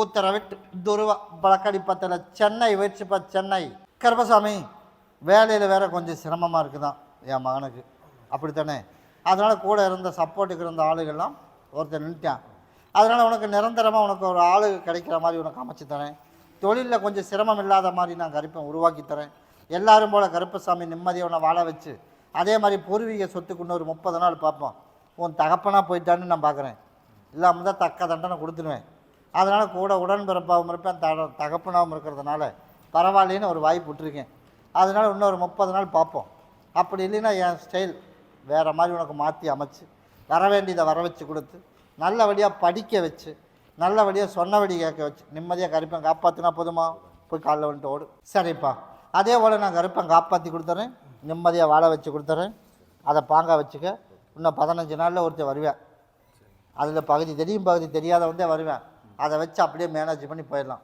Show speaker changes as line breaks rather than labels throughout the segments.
உத்தரவிட்டு துருவ பழக்கடிப்பத்தில் சென்னை வச்சுப்பா சென்னை. கருப்பசாமி வேலையில் வேற கொஞ்சம் சிரமமாக இருக்குதான் என் மகனுக்கு, அப்படித்தானே? அதனால் கூட இருந்த சப்போர்ட்டுக்கு இருந்த ஆளுகள்லாம் ஒருத்தர் நின்ட்டான். அதனால் உனக்கு நிரந்தரமாக உனக்கு ஒரு ஆளு கிடைக்கிற மாதிரி உனக்கு அமைச்சு தரேன். தொழிலில் கொஞ்சம் சிரமம் இல்லாத மாதிரி நான் கருப்பை உருவாக்கி தரேன். எல்லாரும் போல் கருப்பசாமி நிம்மதியை உன்னை வாழ வச்சு அதே மாதிரி பூர்வீக சொத்துக்கு இன்னொரு 30 நாள் பார்ப்போம். உன் தகப்பனாக போயிட்டான்னு நான் பார்க்குறேன். இல்லாமல் தான் தக்க தண்டனை கொடுத்துருவேன். அதனால் கூட உடன்பிறப்பாகவும் இருப்பேன், தகப்பனாகவும் இருக்கிறதுனால பரவாயில்லைன்னு ஒரு வாய்ப்பு விட்டுருக்கேன். அதனால் இன்னொரு 30 நாள் பார்ப்போம். அப்படி இல்லைன்னா என் ஸ்டைல் வேறு மாதிரி உனக்கு மாற்றி அமைச்சு வர வேண்டியதை வர வச்சு கொடுத்து நல்லபடியாக படிக்க வச்சு நல்லபடியாக சொன்னபடி கேட்க வச்சு நிம்மதியாக கருப்பேன் காப்பாற்றினா போதுமா? போய் காலைல வந்துட்டு ஓடு. சரிப்பா, அதே போல் நான் கருப்பேன் காப்பாற்றி கொடுத்துறேன், நிம்மதியாக வாழ வச்சு கொடுத்துறேன். அதை பாங்கா வச்சுக்க. இன்னும் 15 நாளில் ஒருத்தர் வருவேன். அதில் பகுதி தெரியும் பகுதி தெரியாதவந்தே வருவேன். அதை வச்சு அப்படியே மேனேஜ் பண்ணி போயிடலாம்.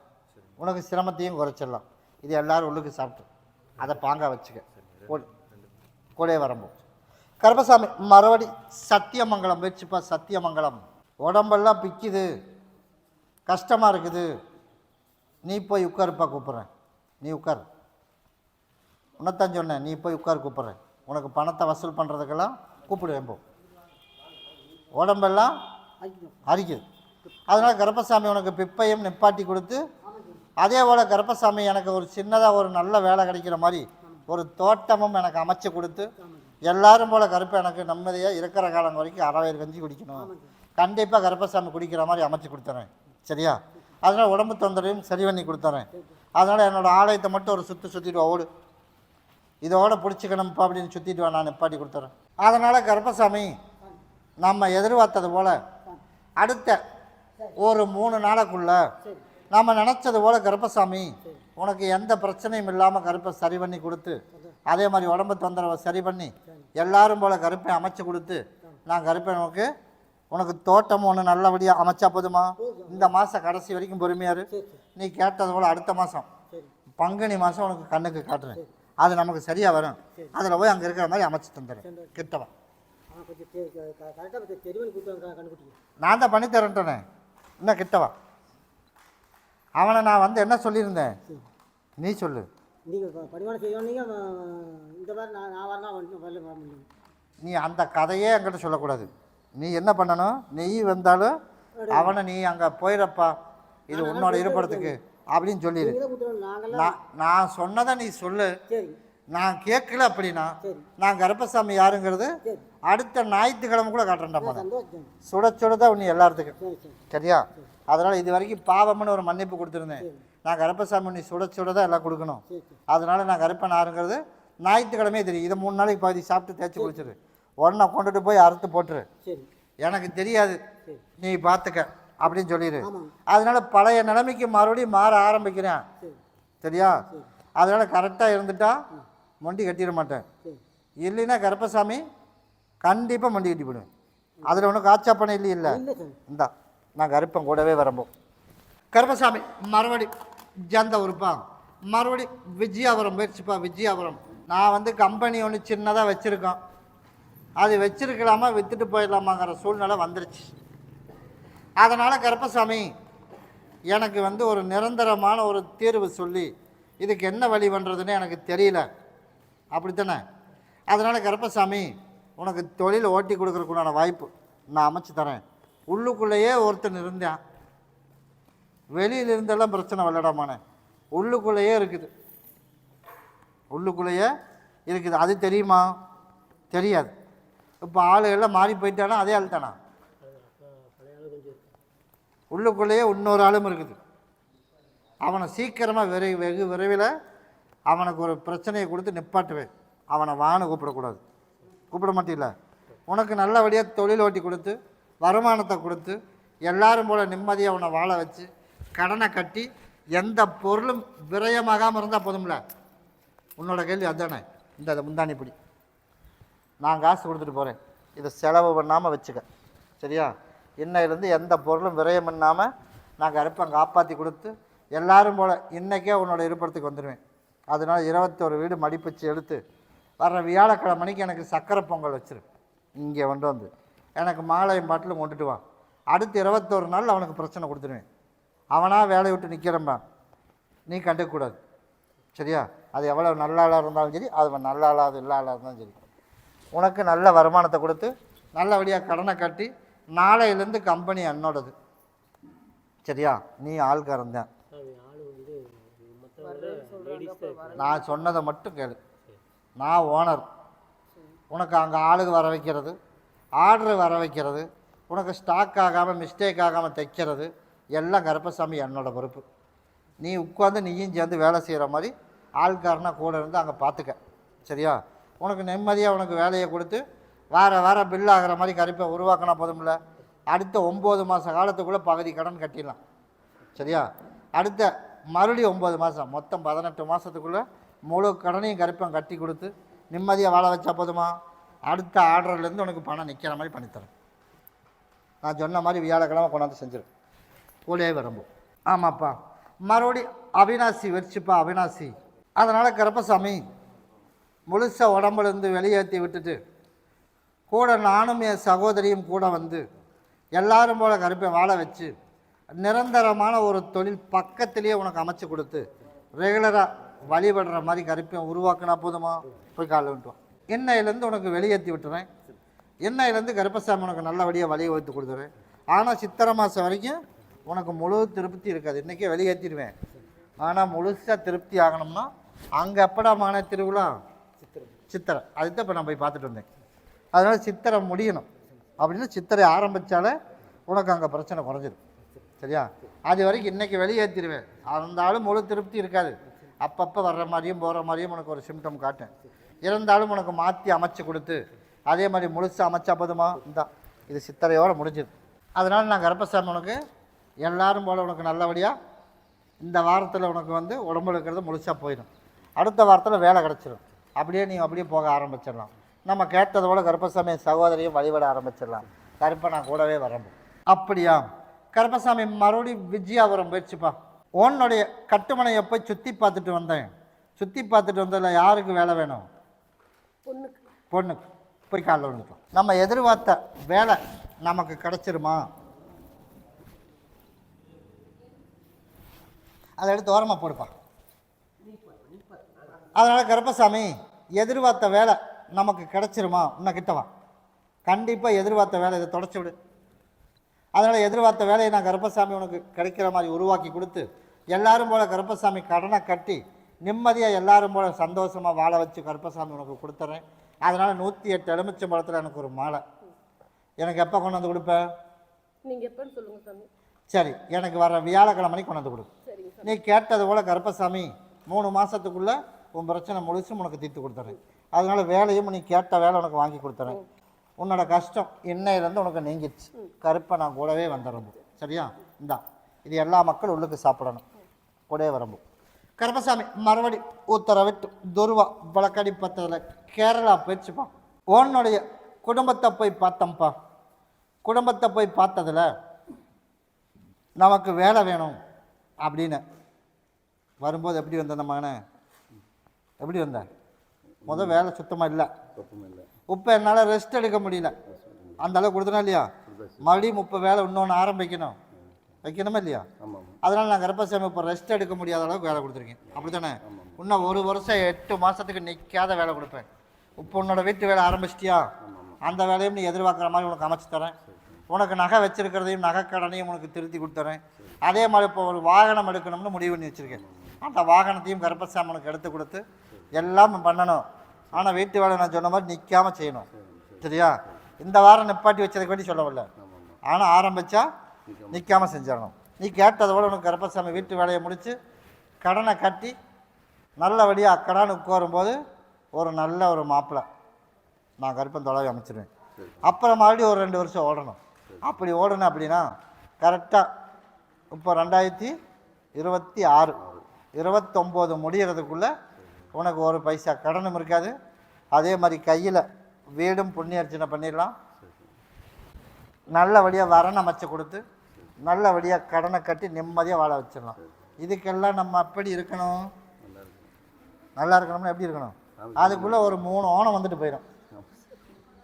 உனக்கு சிரமத்தையும் குறைச்சிடலாம். இது எல்லோரும் உள்ளுக்கு சாப்பிட்டு அதை பாங்கா வச்சுக்க. கூடே வரம்போம். கருப்பசாமி மறுபடி சத்தியமங்கலம் வச்சுப்பா. சத்தியமங்கலம் உடம்பெல்லாம் பிக்குது, கஷ்டமாக இருக்குது. நீ போய் உட்காருப்பா, கூப்பிட்றேன். நீ உட்கார். உன்னத்தான் சொன்னேன், நீ போய் உட்கார், கூப்பிட்றேன். உனக்கு பணத்தை வசூல் பண்ணுறதுக்கெல்லாம் கூப்பிடுவேன். போ, உடம்பெல்லாம் அரிக்குது. அதனால் கருப்பசாமி உனக்கு பிப்பையும் நிப்பாட்டி கொடுத்து அதே போல் கருப்பசாமி எனக்கு ஒரு சின்னதாக ஒரு நல்ல வேலை கிடைக்கிற மாதிரி ஒரு தோட்டமும் எனக்கு அமைச்சு கொடுத்து எல்லாரும் போல் கருப்பை எனக்கு நிம்மதியாக இருக்கிற காலம் வரைக்கும் அறவயிறு கஞ்சி குடிக்கணும். கண்டிப்பாக கருப்பசாமி குடிக்கிற மாதிரி அமைச்சு கொடுத்துறேன். சரியா? அதனால் உடம்பு தொந்தரையும் சரி பண்ணி கொடுத்துறேன். அதனால் என்னோடய ஆலயத்தை மட்டும் ஒரு சுற்றிட்டு ஓடு, இதோட பிடிச்சிக்கணும்ப்பா அப்படின்னு சுற்றிட்டு வா, நான் நிப்பாட்டி கொடுத்துறேன். அதனால் கருப்பசாமி நம்ம எதிர்பார்த்தது போல் அடுத்த ஒரு 3 நாளைக்குள்ளே நாம் நினச்சது போல் கருப்பசாமி உனக்கு எந்த பிரச்சனையும் இல்லாமல் கருப்பை சரி பண்ணி கொடுத்து அதே மாதிரி உடம்பு தொந்தரவை சரி பண்ணி எல்லாரும் போல் கருப்பை அமைச்சு கொடுத்து நான் கருப்பை உனக்கு தோட்டம் ஒன்று நல்லபடியாக அமைச்சா போதுமா? இந்த மாதம் கடைசி வரைக்கும் பொறுமையாரு. நீ கேட்டது போல் அடுத்த மாதம் பங்குனி மாதம் உனக்கு கண்ணுக்கு காட்டுறேன். அது நமக்கு சரியாக வரும். அதில் போய் அங்கே இருக்கிற மாதிரி அமைச்சு தந்துடுறேன். கிட்டவா, நான் தான் பண்ணி தரேன்ட்டேனே. இன்னும் கிட்டவா. அவனை நான் வந்து என்ன சொல்லியிருந்தேன் நீ சொல்லு. நீ அந்த கதையே என்கிட்ட சொல்லக்கூடாது. நீ என்ன பண்ணணும், நீ வந்தாலும் அவனை நீ அங்கே போயிடப்பா, இது உன்னோட இருப்படத்துக்கு அப்படின்னு சொல்லிடு. நான் சொன்னதை நீ சொல்லு. நான் கேட்கல அப்படின்னா நான் கருப்பசாமி யாருங்கிறது அடுத்த ஞாயிற்றுக்கிழமை கூட காட்டுறேன்டாப்பா. சுடச்சுடதான் உன்னை எல்லாத்துக்கும். சரியா? அதனால் இது வரைக்கும் பாவம்னு ஒரு மன்னிப்பு கொடுத்துருந்தேன். நான் கருப்பசாமி உன்னை சுடச்சுடதான் எல்லாம் கொடுக்கணும். அதனால் நான் கருப்பன் யாருங்கிறது ஞாயிற்றுக்கிழமையே தெரியும். இதை 3 நாளைக்கு பாதி சாப்பிட்டு தேய்ச்சி குளிச்சிரு. உடனே கொண்டுட்டு போய் அறுத்து போட்டுரு. எனக்கு தெரியாது, நீ பார்த்துக்க அப்படின்னு சொல்லிடு. அதனால பழைய நிலைமைக்கு மறுபடியும் மாற ஆரம்பிக்கிறேன். சரியா? அதனால் கரெக்டாக இருந்துட்டா மொண்டி கட்டிட மாட்டேன். இல்லைன்னா கருப்பசாமி கண்டிப்பாக மொண்டி கட்டி போடுவேன். அதில் ஒன்றும் காச்சாப்பணம் இல்லை. இந்தா நான் கருப்பன் கூடவே வரம்போ. கருப்பசாமி மறுபடி ஜந்த உறுப்பா மறுபடி விஜயாபுரம் போயிடுச்சுப்பா. விஜயாபுரம் நான் வந்து கம்பெனி ஒன்று சின்னதாக வச்சுருக்கோம். அது வச்சிருக்கலாமா விற்றுட்டு போயிடலாமாங்கிற சூழ்நிலை வந்துருச்சு. அதனால் கருப்பசாமி எனக்கு வந்து ஒரு நிரந்தரமான ஒரு தீர்வு சொல்லி இதுக்கு என்ன வழி பண்ணுறதுன்னு எனக்கு தெரியல. அப்படித்தானே? அதனால் கருப்பசாமி உனக்கு தொழில் ஓட்டி கொடுக்குறதுக்குண்டான வாய்ப்பு நான் அமைச்சு தரேன். உள்ளுக்குள்ளேயே ஒருத்தன் இருந்தேன், வெளியில் இருந்தெல்லாம் பிரச்சனை வரலடாமானே. உள்ளுக்குள்ளேயே இருக்குது, உள்ளுக்குள்ளேயே இருக்குது. அது தெரியுமா? தெரியாது. இப்போ ஆளுகள்லாம் மாறி போயிட்டானா அதே ஆள் தானா? உள்ளுக்குள்ளேயே இன்னொரு ஆளும் இருக்குது. அவனை சீக்கிரமாக வெகு விரைவில் அவனுக்கு ஒரு பிரச்சனையை கொடுத்து நிப்பாட்டுவேன். அவனை வான்னு கூப்பிடக்கூடாது. கூப்பிட மாட்டில்ல. உனக்கு நல்லபடியாக தொழில் ஓட்டி கொடுத்து வருமானத்தை கொடுத்து எல்லாரும் போல் நிம்மதியாக அவனை வாழ வச்சு கடனை கட்டி எந்த பொருளும் விரயமாகாமல் இருந்தால் போதும்ல. உன்னோட கேள்வி அதுதானே? இந்த முந்தானி பிடி நான் காசு கொடுத்துட்டு போகிறேன், இதை செலவு பண்ணாமல் வச்சுக்க. சரியா? இன்னையிலேருந்து எந்த பொருளும் விரயம் பண்ணாமல் நான் கருப்பை காப்பாற்றி கொடுத்து எல்லாரும் போல் இன்றைக்கே உன்னோட இருப்படத்துக்கு வந்துடுவேன். அதனால் 21 வீடு மடிப்பிச்சு எடுத்து வர்ற வியாழக்கிழமை மணிக்கு எனக்கு சக்கரை பொங்கல் வச்சிரு. இங்கே வந்து எனக்கு மாலையும் பாட்டிலும் கொண்டுட்டு வா. அடுத்து 21 நாள் அவனுக்கு பிரச்சனை கொடுத்துருவேன். அவனாக வேலையை விட்டு நிற்கிறம்பா, நீ கண்டுக்கக்கூடாது. சரியா? அது எவ்வளோ நல்ல ஆளாக இருந்தாலும் சரி, அது நல்ல ஆளாக இல்லா ஆளாக இருந்தாலும் சரி, உனக்கு நல்ல வருமானத்தை கொடுத்து நல்லபடியாக கடனை கட்டி நாளையிலேருந்து கம்பெனி என்னோடது. சரியா? நீ ஆள்காரன். நான் சொன்னதை மட்டும் கேளு. நான் ஓனர். உனக்கு அங்கே ஆளுக்கு வர வைக்கிறது, ஆர்டரு வர வைக்கிறது, உனக்கு ஸ்டாக் ஆகாமல் மிஸ்டேக் ஆகாமல் தைக்கிறது எல்லாம் கருப்பசாமி என்னோட பொறுப்பு. நீ உட்காந்து நீயும் சேர்ந்து வேலை செய்கிற மாதிரி ஆள்காரனாக கூட இருந்து அங்கே பார்த்துக்க. சரியா? உனக்கு நிம்மதியாக உனக்கு வேலையை கொடுத்து வார பில் ஆகிற மாதிரி கருப்பை உருவாக்கினா போதும்ல. அடுத்த 9 மாத காலத்துக்குள்ளே பகுதி கடன் கட்டிடலாம். சரியா? அடுத்த மறுபடியும் 9 மாதம், மொத்தம் 18 மாதத்துக்குள்ளே முழு கடனையும் கருப்பம் கட்டி கொடுத்து நிம்மதியாக வாழ வச்சா போதுமா? அடுத்த ஆர்டர்லேருந்து உனக்கு பணம் நிற்கிற மாதிரி பண்ணித்தரேன். நான் சொன்ன மாதிரி வியாழக்கிழமை கொண்டாந்து செஞ்சிடும். கூலியே விரும்பும். ஆமாப்பா, மறுபடி அவினாசி வச்சுப்பா, அவினாசி. அதனால் கருப்பசாமி முழுசாக உடம்புலேருந்து வெளியேற்றி விட்டுட்டு கூட நானும் என் சகோதரியும் கூட வந்து எல்லாரும் போல் கருப்பை வாழ வச்சு நிரந்தரமான ஒரு தொழில் பக்கத்திலேயே உனக்கு அமைச்சு கொடுத்து ரெகுலராக வழிபடுற மாதிரி கருப்பையை உருவாக்கினா போதுமா? போய் காலைல விட்டுவான். எண்ணெயிலேருந்து உனக்கு வெளியேற்றி விட்டுறேன். எண்ணெயிலேருந்து கருப்பசாமி உனக்கு நல்லபடியாக வழியை வைத்து கொடுத்துறேன். ஆனால் சித்திரை மாதம் வரைக்கும் உனக்கு முழு திருப்தி இருக்காது. இன்றைக்கே வெளியேற்றிடுவேன். ஆனால் முழுசாக திருப்தி ஆகணும்னா அங்கே எப்படாமான திருவிழா? சித்திரை. அதுதான் இப்போ நான் போய் பார்த்துட்டு வந்தேன். அதனால் சித்திரை முடியணும். அப்படின்னு சித்திரை ஆரம்பித்தாலே உனக்கு அங்கே பிரச்சனை குறைஞ்சிடும். சரியா? அது வரைக்கும் இன்றைக்கி வெளியேற்றிடுவேன். இருந்தாலும் முழு திருப்தி இருக்காது. அப்பப்போ வர்ற மாதிரியும் போகிற மாதிரியும் உனக்கு ஒரு சிம்டம் காட்டேன். இருந்தாலும் உனக்கு மாற்றி அமைச்சு கொடுத்து அதே மாதிரி முழுசாக அமைச்சா போதுமா? இந்தா இது சித்திரையோடு முடிஞ்சுது. அதனால் நான் கருப்பசாமி உனக்கு எல்லாரும் போல் உனக்கு நல்லபடியாக இந்த வாரத்தில் உனக்கு வந்து உடம்புல இருக்கிறது முழுசாக போயிடும். அடுத்த வாரத்தில் வேலை கிடச்சிடும். அப்படியே போக ஆரம்பிச்சிடலாம். நம்ம கேட்டதோட கருப்பசாமி சகோதரியும் வழிபட ஆரம்பிச்சிடலாம். கருப்பை நான் கூடவே வரணும். அப்படியா? கருப்பசாமி மறுபடியும் விஜயாபுரம் போயிடுச்சுப்பா. உன்னுடைய கட்டுமனையை போய் சுற்றி பார்த்துட்டு வந்தேன். சுற்றி பார்த்துட்டு வந்ததில் யாருக்கு வேலை வேணும்? பொண்ணுக்கு. போய் காலைல வந்துட்டோம். நம்ம எதிர்பார்த்த வேலை நமக்கு கிடச்சிருமா? அதை எடுத்து ஓரமாக போடுப்பா. அதனால் கருப்பசாமி எதிர்பார்த்த வேலை நமக்கு கிடச்சிருமா? இன்னும் கிட்டவா. கண்டிப்பாக எதிர்பார்த்த வேலை இதை தொடச்சி விடு. அதனால் எதிர்பார்த்த வேலையை நான் கருப்பசாமி உனக்கு கிடைக்கிற மாதிரி உருவாக்கி கொடுத்து எல்லாரும் போல் கருப்பசாமி கடனை கட்டி நிம்மதியாக எல்லாரும் போல் சந்தோஷமாக வாழ வச்சு கருப்பசாமி உனக்கு கொடுத்துட்றேன். அதனால் 108 எலுமிச்சம்பழத்தில் எனக்கு ஒரு மாலை. எனக்கு எப்போ கொண்டு வந்து கொடுப்பேன்?
நீங்கள் எப்போன்னு சொல்லுங்கள் சாமி.
சரி, எனக்கு வர வியாழக்கிழமை கொண்டு வந்து கொடு. நீ கேட்டது போல் கருப்பசாமி 3 மாதத்துக்குள்ளே உன் பிரச்சனை முழுசும் உனக்கு தீர்த்து கொடுத்துறேன். அதனால் வேலையும் நீ கேட்ட வேலை உனக்கு வாங்கி கொடுத்துறேன். உன்னோட கஷ்டம் இன்னையிலேருந்து உனக்கு நீங்கிடுச்சு. கருப்பை நான் கூடவே வந்துடுறோம். சரியா? இந்தா இது எல்லா மக்களும் உள்ளுக்கு சாப்பிடணும். கூடவே வரம்பும். கருப்பசாமி மறுபடி உத்தரவிட்டு துருவா வழக்கடி பத்ததில் கேரளா போயிடுச்சுப்பா. உன்னுடைய குடும்பத்தை போய் பார்த்தோம்ப்பா. குடும்பத்தை போய் பார்த்ததில் நமக்கு வேலை வேணும் அப்படின்னு வரும்போது எப்படி வந்த அந்த மகனை? எப்படி வந்த? வேலை சுத்தமாக இல்லை. இப்போ என்னால் ரெஸ்ட் எடுக்க முடியல. அந்த அளவுக்கு கொடுத்தனா இல்லையா? மறுபடியும் 30 வேலை இன்னொன்று ஆரம்பிக்கணும். வைக்கணுமா இல்லையா? அதனால் நான் கருப்பசாமி இப்போ ரெஸ்ட் எடுக்க முடியாத அளவுக்கு வேலை கொடுத்துருக்கேன். அப்படி தானே? இன்னும் 1 வருஷம் 8 மாதத்துக்கு நிற்காத வேலை கொடுப்பேன். இப்போ உன்னோட வீட்டு வேலை ஆரம்பிச்சிட்டியா? அந்த வேலையும் நீ எதிர்பார்க்குற மாதிரி உனக்கு அமைச்சு தரேன். உனக்கு நகை வச்சுருக்கிறதையும் நகைக்கடனையும் உனக்கு திருத்தி கொடுத்துறேன். அதே மாதிரி இப்போ ஒரு வாகனம் எடுக்கணும்னு முடிவு பண்ணி வச்சுருக்கேன். அந்த வாகனத்தையும் கருப்பசாமி உனக்கு எடுத்து கொடுத்து எல்லாம் பண்ணணும். ஆனால் வீட்டு வேலை நான் சொன்ன மாதிரி நிற்காமல் செய்யணும். சரியா? இந்த வாரம் நிப்பாட்டி வச்சதுக்கு வேண்டி சொல்லவில்லை. ஆனால் ஆரம்பித்தா நிற்காமல் செஞ்சிடணும். நீ கேட்டதோடு உனக்கு கருப்பசாமி வீட்டு வேலையை முடித்து கடனை கட்டி நல்லபடியாக அக்கடான்னு உட்காரும்போது ஒரு நல்ல ஒரு மாப்பிள்ளை நான் கருப்பன் தொலைவி அமைச்சிருவேன். அப்புறம் மறுபடியும் ஒரு 2 வருஷம் ஓடணும். அப்படி ஓடணும் அப்படின்னா கரெக்டாக இப்போ 2026 29 முடிகிறதுக்குள்ளே உனக்கு ஒரு பைசா கடனும் இருக்காது. அதே மாதிரி கையில் வீடும் புண்ணியர்ச்சனை பண்ணிடலாம். நல்லபடியாக வரன் அமைச்சு கொடுத்து நல்லபடியாக கடனை கட்டி நிம்மதியாக வாழ வச்சிடலாம். இதுக்கெல்லாம் நம்ம அப்படி இருக்கணும். நல்லா இருக்கணும்னா எப்படி இருக்கணும்? அதுக்குள்ளே ஒரு 3 ஓணம் வந்துட்டு போயிடும்.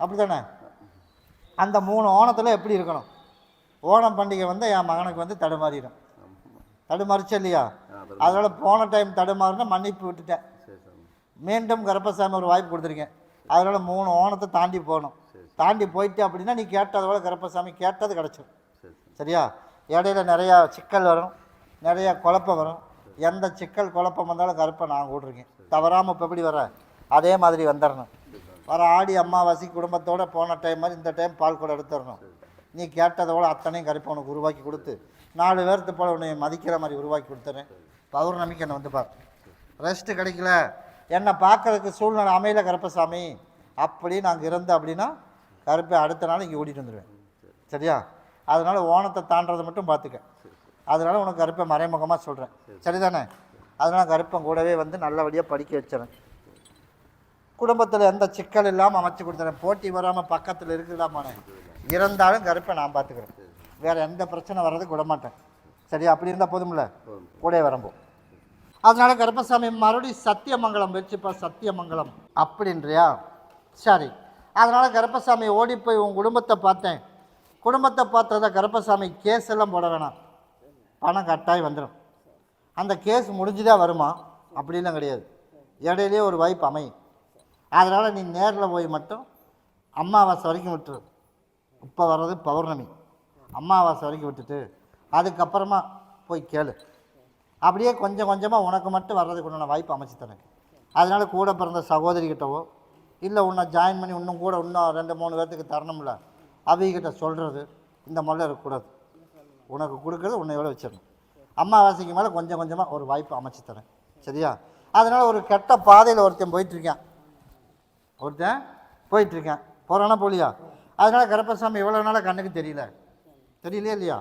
அப்படி தானே? அந்த 3 ஓணத்தில் எப்படி இருக்கணும்? ஓணம் பண்டிகை வந்து என் மகனுக்கு வந்து தடுமாறிடும். தடுமாறிச்சா இல்லையா? அதனால் போன டைம் தடுமாறுனா மன்னிப்பு விட்டுட்டேன். மீண்டும் கருப்பசாமி ஒரு வாய்ப்பு கொடுத்துருக்கேன். அதனால் 3 ஓணத்தை தாண்டி போகணும். தாண்டி போயிட்டு அப்படின்னா நீ கேட்டதை விட கருப்பசாமி கேட்டது கிடச்சிடும். சரியா? இடையில நிறையா சிக்கல் வரும், நிறையா குழப்பம் வரும். எந்த சிக்கல் குழப்பம் வந்தாலும் கருப்பை நான் கூட்டிருக்கேன். தவறாமல் இப்போ எப்படி வர அதே மாதிரி வந்துடணும். வர ஆடி அம்மாவாசி குடும்பத்தோடு போன டைம் மாதிரி இந்த டைம் பால் கூட எடுத்துடணும். நீ கேட்டதோட அத்தனையும் கருப்பை உனக்கு உருவாக்கி கொடுத்து 4 பேர்த்து போல் உன்னை மதிக்கிற மாதிரி உருவாக்கி கொடுத்துறேன். பௌர்ணமிக்கு என்னை வந்து பார். ரெஸ்ட்டு கிடைக்கல, என்னை பார்க்கறதுக்கு சூழ்நிலை அமையல கருப்பசாமி அப்படி நாங்கள் இருந்தேன் அப்படின்னா கருப்பை அடுத்த நாள் இங்கே ஓடிட்டு வந்துடுவேன். சரியா? அதனால் ஓணத்தை தாண்டதை மட்டும் பார்த்துக்க. அதனால் உனக்கு கருப்பை மறைமுகமாக சொல்கிறேன். சரிதானே? அதனால் கருப்பன் கூடவே வந்து நல்லபடியாக படிக்க வச்சுறேன். குடும்பத்தில் எந்த சிக்கல் இல்லாமல் அமைச்சு கொடுத்துறேன். போட்டி வராமல் பக்கத்தில் இருக்குதாமானே இருந்தாலும் கருப்பை நான் பார்த்துக்கிறேன். வேறு எந்த பிரச்சனை வர்றதுக்கு விட மாட்டேன். சரியா? அப்படி இருந்தால் போதும்ல, கூட வரம்போ. அதனால கருப்பசாமி மறுபடியும் சத்தியமங்கலம் வச்சுப்பா. சத்தியமங்கலம் அப்படின்றியா? சரி. அதனால் கருப்பசாமி ஓடி போய் உன் குடும்பத்தை பார்த்தேன். குடும்பத்தை பார்த்தத கருப்பசாமி கேஸ் எல்லாம் போட வேணாம், பணம் கட்டாயம் வந்துடும். அந்த கேஸ் முடிஞ்சுதான் வருமா? அப்படிலாம் கிடையாது, இடையிலே ஒரு வாய்ப்பு அமையும். அதனால் நீ நேரில் போய் மட்டும் அமாவாசை வரைக்கும் விட்டுரு. இப்போ வர்றது பௌர்ணமி, அமாவாசை வரைக்கும் விட்டுட்டு அதுக்கப்புறமா போய் கேளு. அப்படியே கொஞ்சம் கொஞ்சமாக உனக்கு மட்டும் வர்றதுக்கு உண்டான வாய்ப்பு அமைச்சு தரேன். அதனால் கூட பிறந்த சகோதரிக்கிட்டவோ இல்லை உன்னை ஜாயின் பண்ணி இன்னும் கூட இன்னும் 2-3 பேர்த்துக்கு தரணும்ல, அவங்ககிட்ட சொல்கிறது இந்த மாதிரிலாம் இருக்கக்கூடாது. உனக்கு கொடுக்குறது உன்னையோட வச்சிடணும். அமாவாசைக்கு மேலே கொஞ்சம் கொஞ்சமாக ஒரு வாய்ப்பு அமைச்சு தரேன். சரியா? அதனால் ஒரு கெட்ட பாதையில் ஒருத்தன் போயிட்டுருக்கேன். போகிறானா போலியா? அதனால் கருப்பசாமி எவ்வளோ நாளாக கண்ணுக்கு தெரியலையே இல்லையா?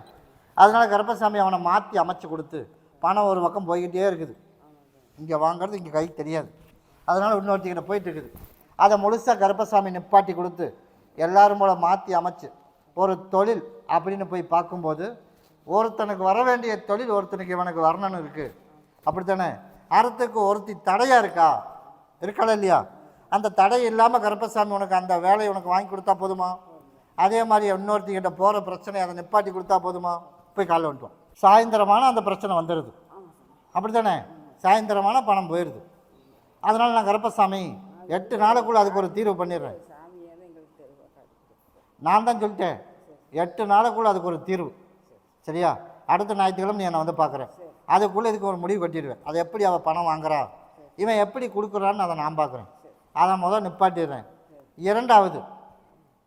அதனால் கருப்பசாமி அவனை மாற்றி அமைச்சு கொடுத்து பணம் ஒரு பக்கம் போய்கிட்டே இருக்குது. இங்கே வாங்கிறது இங்கே கைக்கு தெரியாது. அதனால் இன்னொருத்திக்கிட்ட போயிட்டு இருக்குது. அதை முழுசாக கருப்பசாமி நிப்பாட்டி கொடுத்து எல்லாரும் போல மாற்றி அமைச்சு ஒரு தொழில் அப்படின்னு போய் பார்க்கும்போது ஒருத்தனுக்கு வர வேண்டிய தொழில் ஒருத்தனுக்கு இவனுக்கு வரணும்னு இருக்குது. அப்படித்தானே? அறத்துக்கு ஒருத்தி தடையாக இருக்காளா இல்லையா? அந்த தடை இல்லாமல் கருப்பசாமி உனக்கு அந்த வேலையை உனக்கு வாங்கி கொடுத்தா போதுமா? அதே மாதிரி இன்னொருத்திக்கிட்ட போகிற பிரச்சனை அதை நிப்பாட்டி கொடுத்தா போதுமா? போய் காலைல வந்துட்டோம். சாயந்தரமான அந்த பிரச்சனை வந்துடுது. அப்படி தானே? சாயந்தரமான பணம் போயிடுது. அதனால் நான் கருப்பசாமி 8 நாளுக்குள்ளே அதுக்கு ஒரு தீர்வு பண்ணிடுறேன். நான் தான் சொல்லிட்டேன், 8 நாளுக்குள்ளே அதுக்கு ஒரு தீர்வு. சரியா? அடுத்த ஞாயிற்றுக்கிழமை நீ என்னை வந்து பார்க்குறேன். அதுக்குள்ளே இதுக்கு ஒரு முடிவு கட்டிடுவேன். அதை எப்படி அவள் பணம் வாங்குறா, இவன் எப்படி கொடுக்குறான்னு அதை நான் பார்க்குறேன். அதை முதல் நிப்பாட்டிடுறேன். 2வது,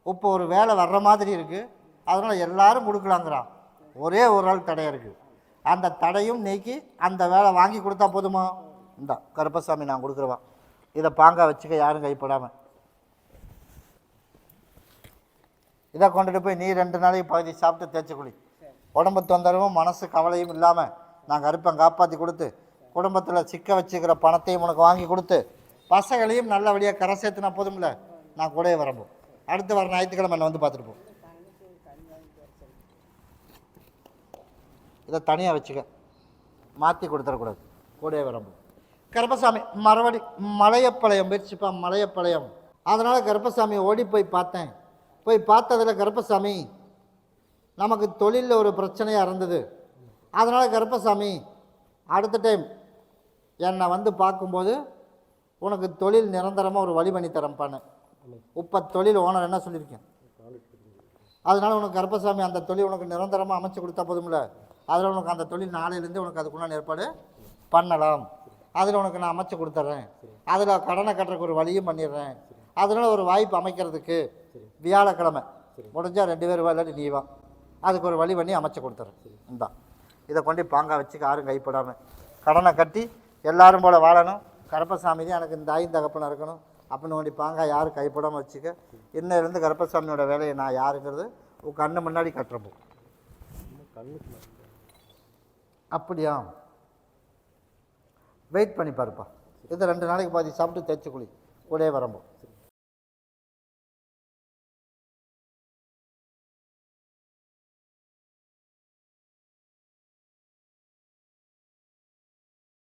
இப்போ ஒரு வேலை வர்ற மாதிரி இருக்குது, அதனால் எல்லாரும் கொடுக்கலாங்கிறான். ஒரே ஒரு ஆள் தடையாக இருக்குது. அந்த தடையும் நீக்கி அந்த வேலை வாங்கி கொடுத்தா போதுமா? இந்தா கருப்பசாமி நான் கொடுக்குறவான், இதை பாங்கா வச்சுக்க, யாரும் கைப்படாமல். இதை கொண்டுட்டு போய் நீ 2 நாளைக்கு பகுதி சாப்பிட்டு தேய்ச்சி குளி. உடம்பு தொந்தரவும் மனசு கவலையும் இல்லாமல் நான் கருப்பன் காப்பாற்றி கொடுத்து குடும்பத்தில் சிக்க வச்சுக்கிற பணத்தையும் உனக்கு வாங்கி கொடுத்து பசங்களையும் நல்லபடியாக கரை சேர்த்துனா போதும்ல, நான் கூடயே வரப்போம். அடுத்து வர ஞாயிற்றுக்கிழமை என்னை வந்து பார்த்துட்டு போ. இதை தனியாக வச்சுக்க, மாற்றி கொடுத்துடக்கூடாது, கூடயே வரப்போம். கருப்பசாமி மறுபடி மலையப்பாளையம் போயிடுச்சுப்பா, மலையப்பாளையம். அதனால் கருப்பசாமி ஓடி போய் பார்த்தேன். போய் பார்த்ததில் கருப்பசாமி நமக்கு தொழிலில் ஒரு பிரச்சனையாக இருந்தது. அதனால் கருப்பசாமி அடுத்த டைம் என்னை வந்து பார்க்கும்போது உனக்கு தொழில் நிரந்தரமாக ஒரு வழி பண்ணி தரேன்ப்பான்னு இப்போ தொழில் ஓனர் என்ன சொல்லியிருக்கேன். அதனால் உனக்கு கருப்பசாமி அந்த தொழில் உனக்கு நிரந்தரமாக அமைச்சு கொடுத்தா போதும்ல, அதில் உனக்கு அந்த தொழில் நாளையிலேருந்து உனக்கு அதுக்குள்ளான ஏற்பாடு பண்ணலாம். அதில் உனக்கு நான் அமைச்சு கொடுத்துட்றேன். அதில் கடனை கட்டுறதுக்கு ஒரு வழியும் பண்ணிடுறேன். அதனால் ஒரு வாய்ப்பு அமைக்கிறதுக்கு வியாழக்கிழமை முடிஞ்சால் 2 பேர் இல்லாட்டி நீ வா, அதுக்கு ஒரு வழி பண்ணி அமைச்சு கொடுத்துட்றேன். இந்தா இதை கொண்டு பாங்கா வச்சுக்க, யாரும் கைப்படாமல் கடனை கட்டி எல்லாரும் போல் வாழணும். கருப்பசாமி தான் எனக்கு இந்த தாயும் தகப்பனை இருக்கணும் அப்படின்னு வேண்டி பாங்கா யாரும் கைப்படாமல் வச்சுக்க. இன்னிலிருந்து கருப்பசாமியோட வேலையை நான் யாருங்கிறது உன் கண்ணு முன்னாடி கட்டுறப்போ. அப்படியா? வெயிட் பண்ணி பாருப்பா. இதை 2 நாளைக்கு பாதி சாப்பிட்டு தேய்ச்சி குளி, கூடயே வரம்போ.